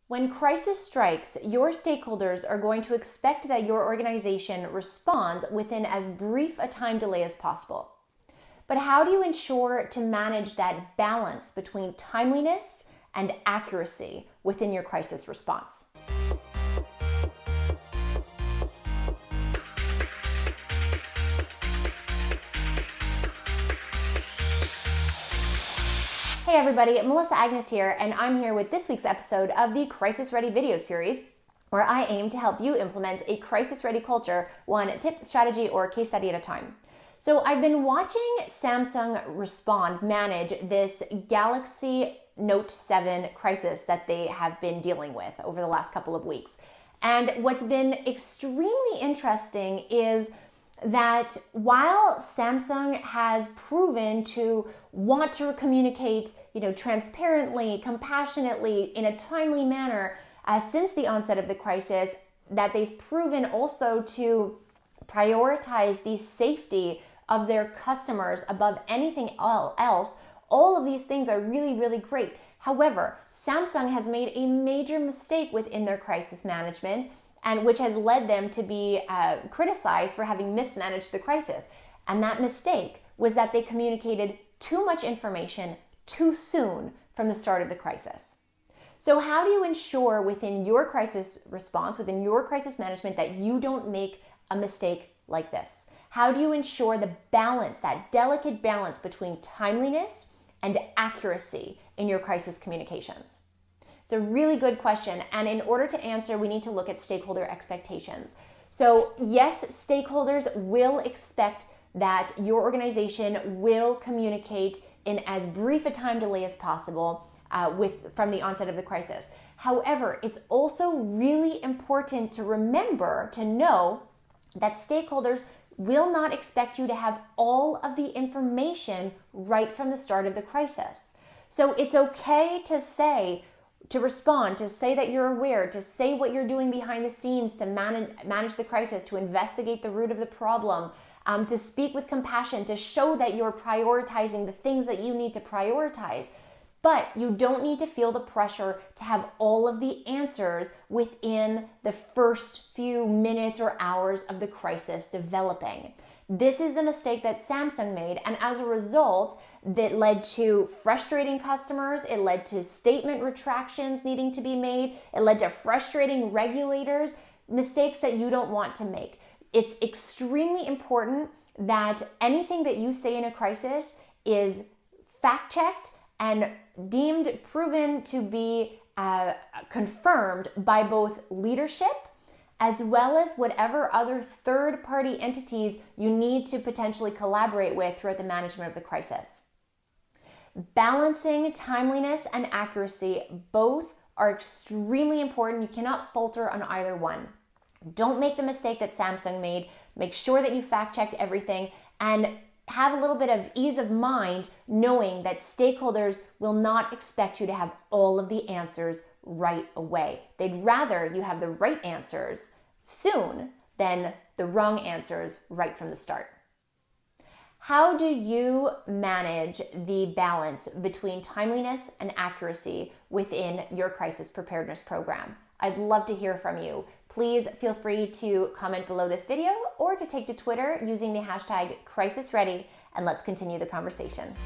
When crisis strikes, your stakeholders are going to expect that your organization responds within as brief a time delay as possible. But how do you ensure to manage that balance between timeliness and accuracy within your crisis response? Hey everybody, Melissa Agnes here, and I'm here with this week's episode of the Crisis Ready video series, where I aim to help you implement a crisis ready culture, one tip, strategy, or case study at a time. So I've been watching Samsung manage this Galaxy Note 7 crisis that they have been dealing with over the last couple of weeks. And what's been extremely interesting is that while Samsung has proven to want to communicate, transparently, compassionately, in a timely manner since the onset of the crisis, that they've proven also to prioritize the safety of their customers above anything else. All of these things are really, really great. However, Samsung has made a major mistake within their crisis management, and which has led them to be criticized for having mismanaged the crisis. And that mistake was that they communicated too much information too soon from the start of the crisis. So how do you ensure within your crisis response, within your crisis management, that you don't make a mistake like this? How do you ensure the balance, that delicate balance between timeliness and accuracy in your crisis communications? It's a really good question, and in order to answer, we need to look at stakeholder expectations. So yes, stakeholders will expect that your organization will communicate in as brief a time delay as possible from the onset of the crisis. However, it's also really important to remember, to know that stakeholders will not expect you to have all of the information right from the start of the crisis. So it's okay to respond, to say that you're aware, to say what you're doing behind the scenes to manage the crisis, to investigate the root of the problem, to speak with compassion, to show that you're prioritizing the things that you need to prioritize. But you don't need to feel the pressure to have all of the answers within the first few minutes or hours of the crisis developing. This is the mistake that Samsung made, and as a result, that led to frustrating customers, it led to statement retractions needing to be made, it led to frustrating regulators, mistakes that you don't want to make. It's extremely important that anything that you say in a crisis is fact-checked and deemed proven to be confirmed by both leadership as well as whatever other third-party entities you need to potentially collaborate with throughout the management of the crisis. Balancing timeliness and accuracy, both are extremely important. You cannot falter on either one. Don't make the mistake that Samsung made. Make sure that you fact-checked everything and have a little bit of ease of mind knowing that stakeholders will not expect you to have all of the answers right away. They'd rather you have the right answers soon than the wrong answers right from the start. How do you manage the balance between timeliness and accuracy within your crisis preparedness program? I'd love to hear from you. Please feel free to comment below this video or to take to Twitter using the hashtag CrisisReady, and let's continue the conversation.